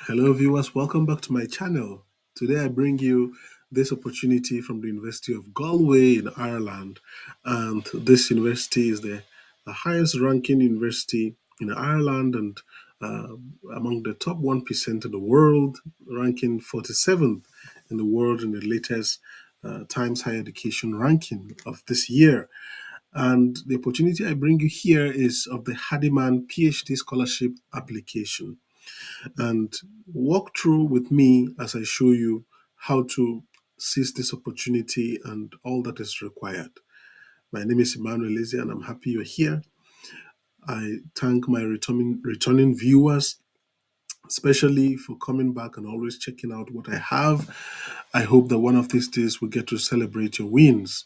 Hello, viewers. Welcome back to my channel. Today, I bring you this opportunity from the University of Galway in Ireland. And this university is the highest ranking university in Ireland and uh, among the top 1% in the world, ranking 47th in the world in the latest Times Higher Education ranking of this year. And the opportunity I bring you here is of the Hardiman PhD scholarship application, and walk through with me as I show you how to seize this opportunity and all that is required. My name is Emmanuel Eze, and I'm happy you're here. I thank my returning viewers, especially for coming back and always checking out what I have. I hope that one of these days we get to celebrate your wins.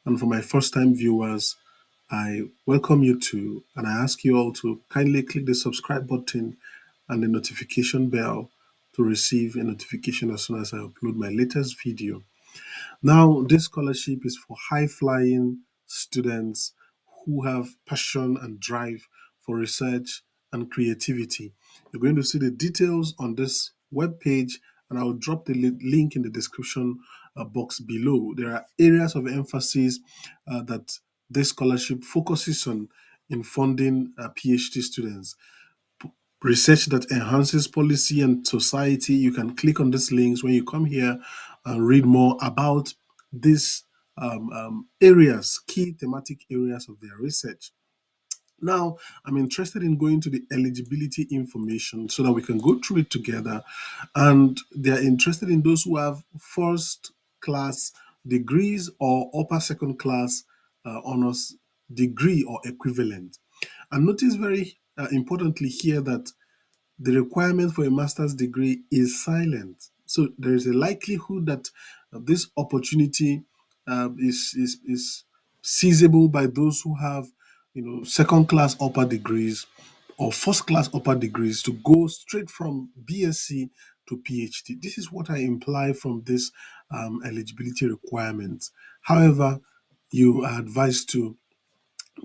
And for my first time viewers, I welcome you to, and I ask you all to kindly click the subscribe button and the notification bell to receive a notification as soon as I upload my latest video. Now, this scholarship is for high flying students who have passion and drive for research and creativity. You're going to see the details on this webpage, and I'll drop the link in the description box below. There are areas of emphasis that this scholarship focuses on in funding PhD students. Research that enhances policy and society. You can click on these links when you come here and read more about these areas, key thematic areas of their research. Now, I'm interested in going to the eligibility information so that we can go through it together. And they're interested in those who have first class degrees or upper second class honors degree or equivalent. And notice very importantly here that the requirement for a master's degree is silent. So there is a likelihood that this opportunity is seizable by those who have, second class upper degrees or first class upper degrees to go straight from BSc to PhD. This is what I imply from this eligibility requirement. However, you are advised to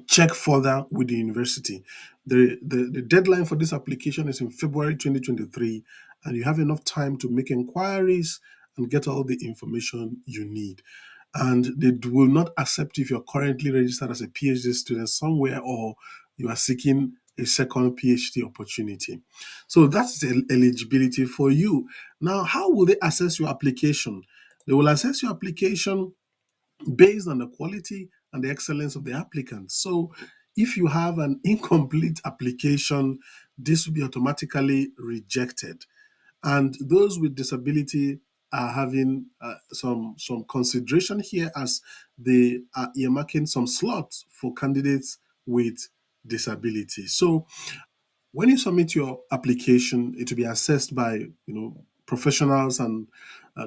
check further with the university. The deadline for this application is in February 2023, and you have enough time to make inquiries and get all the information you need. And they will not accept if you're currently registered as a PhD student somewhere or you are seeking a second PhD opportunity. So that's the eligibility for you. Now, how will they assess your application? They will assess your application based on the quality and the excellence of the applicant. So if you have an incomplete application, this will be automatically rejected. And those with disability are having some consideration here as they are earmarking some slots for candidates with disability. So when you submit your application, it will be assessed by professionals and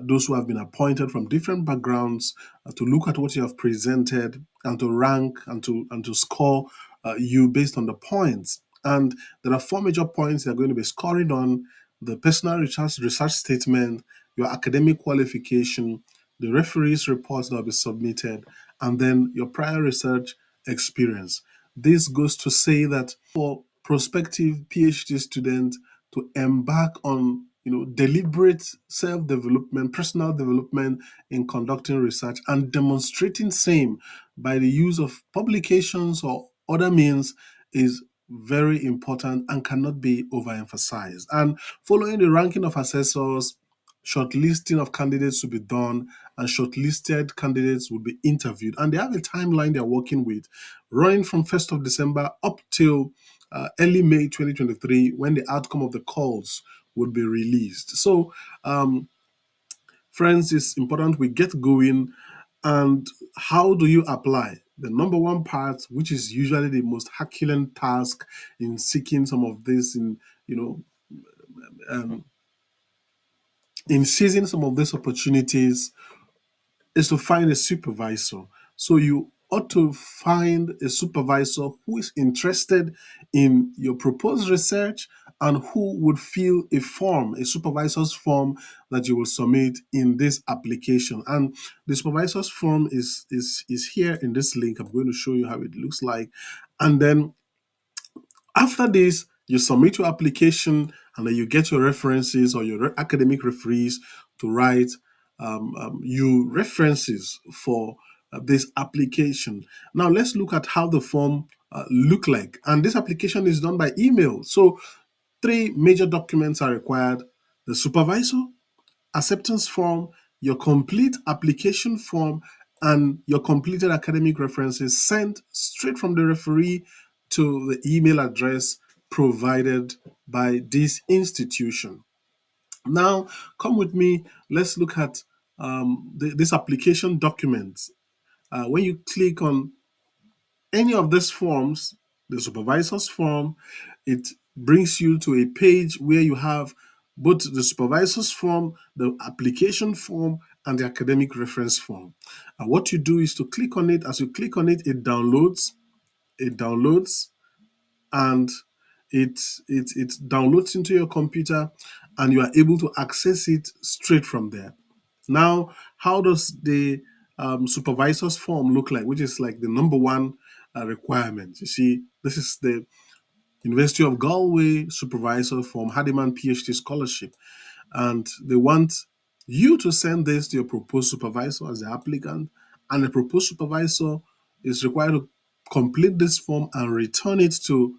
those who have been appointed from different backgrounds to look at what you have presented and to rank and to score you based on the points. And there are four major points they're going to be scoring on: the personal research statement, your academic qualification, the referee's reports that will be submitted, and then your prior research experience. This goes to say that for prospective PhD students to embark on deliberate self-development, personal development in conducting research and demonstrating same by the use of publications or other means is very important and cannot be overemphasized. And following the ranking of assessors, shortlisting of candidates will be done, and shortlisted candidates will be interviewed. And they have a timeline they're working with, running from 1st of December up till early May 2023, when the outcome of the calls would be released. So, friends, it's important we get going. And how do you apply? The number one part, which is usually the most Herculean task in seeking some of this, you know, um, in seizing some of these opportunities, is to find a supervisor. So you ought to find a supervisor who is interested in your proposed research and who would fill a form, a supervisor's form that you will submit in this application. And the supervisor's form is here in this link. I'm going to show you how it looks like. And then after this, You submit your application, and then you get your references or your academic referees to write you references for this application. Now let's look at how the form look like. And this application is done by email. So three major documents are required: the supervisor, acceptance form, your complete application form, and your completed academic references sent straight from the referee to the email address provided by this institution. Now, come with me. Let's look at this application document. When you click on any of these forms, the supervisor's form, it brings you to a page where you have both the supervisor's form, the application form, and the academic reference form. And what you do is to click on it. As you click on it, it downloads. It downloads, and it downloads into your computer, and you are able to access it straight from there. Now, how does the supervisor's form look like, which is like the number one requirement? You see, this is the University of Galway supervisor form, Hardiman PhD scholarship, and they want you to send this to your proposed supervisor as the applicant, and the proposed supervisor is required to complete this form and return it to,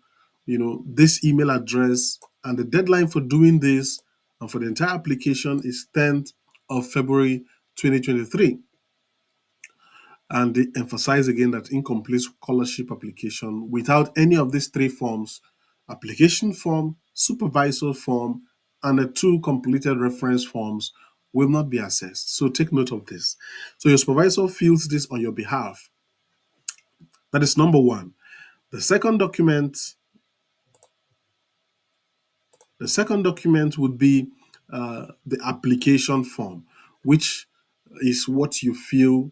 this email address. And the deadline for doing this and for the entire application is 10th of February 2023. And they emphasize again that incomplete scholarship application without any of these three forms: application form, supervisor form, and the two completed reference forms, will not be assessed. So take note of this. So your supervisor fills this on your behalf. That is number one. The second document, the second document would be the application form, which is what you feel,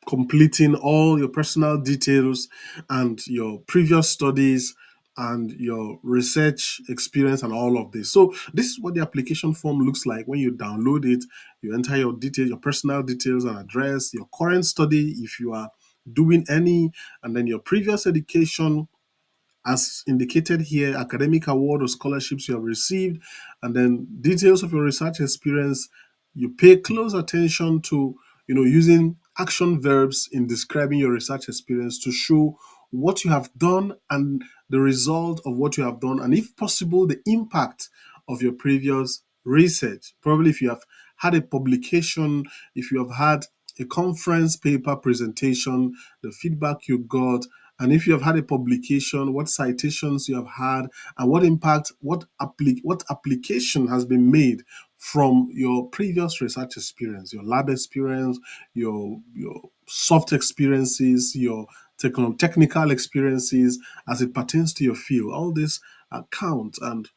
completing all your personal details and your previous studies and your research experience and all of this. So this is what the application form looks like. When you download it, you enter your details, your personal details and address, your current study if you are doing any, and then your previous education as indicated here, academic award or scholarships you have received, and then details of your research experience. You pay close attention to, using action verbs in describing your research experience to show what you have done and the result of what you have done, and if possible, the impact of your previous research. Probably if you have had a publication, if you have had a conference paper presentation, the feedback you got, and if you have had a publication, what citations you have had, and what impact, what application has been made from your previous research experience, your lab experience, your soft experiences, your technical experiences as it pertains to your field. All this count, and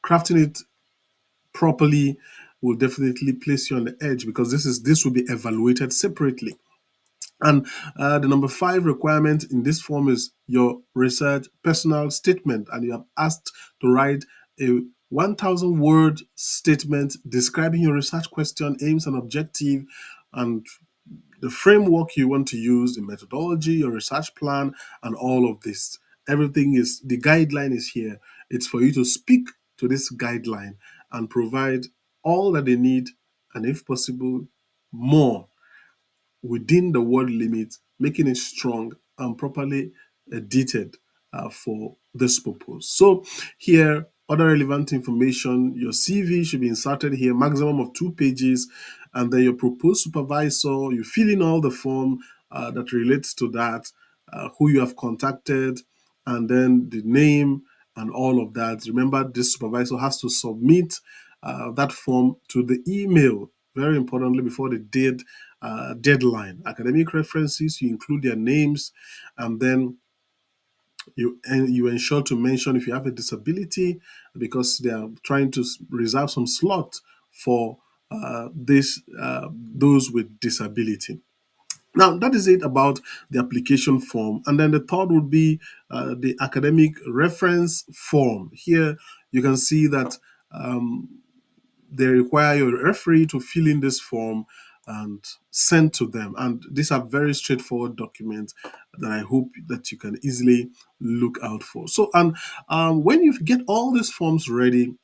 crafting it properly will definitely place you on the edge, because this will be evaluated separately. And the number five requirement in this form is your research personal statement. And you have asked to write a 1,000 word statement describing your research question, aims, and objective, and the framework you want to use, the methodology, your research plan, and all of this. Everything is, the guideline is here. It's for you to speak to this guideline and provide all that they need, and if possible, more within the word limit, making it strong and properly edited for this purpose. So here, other relevant information: your CV should be inserted here, maximum of 2 pages, and then your proposed supervisor, you fill in all the form that relates to that, who you have contacted, and then the name and all of that. Remember, this supervisor has to submit that form to the email, very importantly, before the deadline. Academic references, you include their names, and then you ensure to mention if you have a disability, because they are trying to reserve some slot for this those with disability. Now, that is it about the application form. And then the third would be the academic reference form. Here, you can see that they require your referee to fill in this form, and sent to them. And these are very straightforward documents that I hope that you can easily look out for. So, and when you get all these forms ready,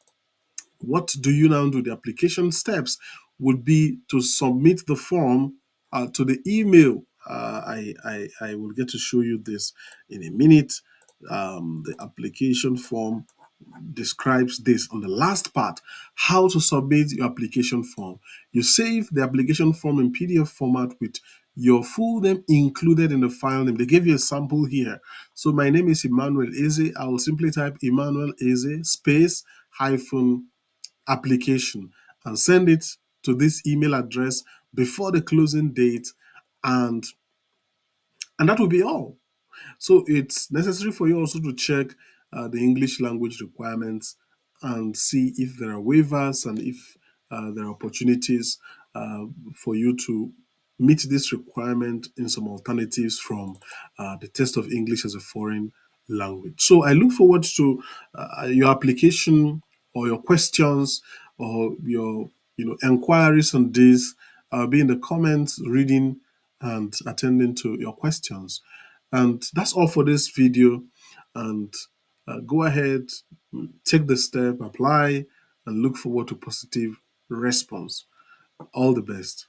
what do you now do? The application steps would be to submit the form to the email. I will get to show you this in a minute. The application form describes this on the last part, how to submit your application form. You save the application form in PDF format with your full name included in the file name. They gave you a sample here. So my name is Emmanuel Eze. I will simply type Emmanuel Eze space hyphen application and send it to this email address before the closing date, and that will be all. So it's necessary for you also to check the English language requirements and see if there are waivers and if there are opportunities for you to meet this requirement in some alternatives from the test of English as a foreign language. So I look forward to your application or your questions or your inquiries on this. I'll be in the comments reading and attending to your questions. And that's all for this video. And go ahead, take the step, apply, and look forward to positive response. All the best.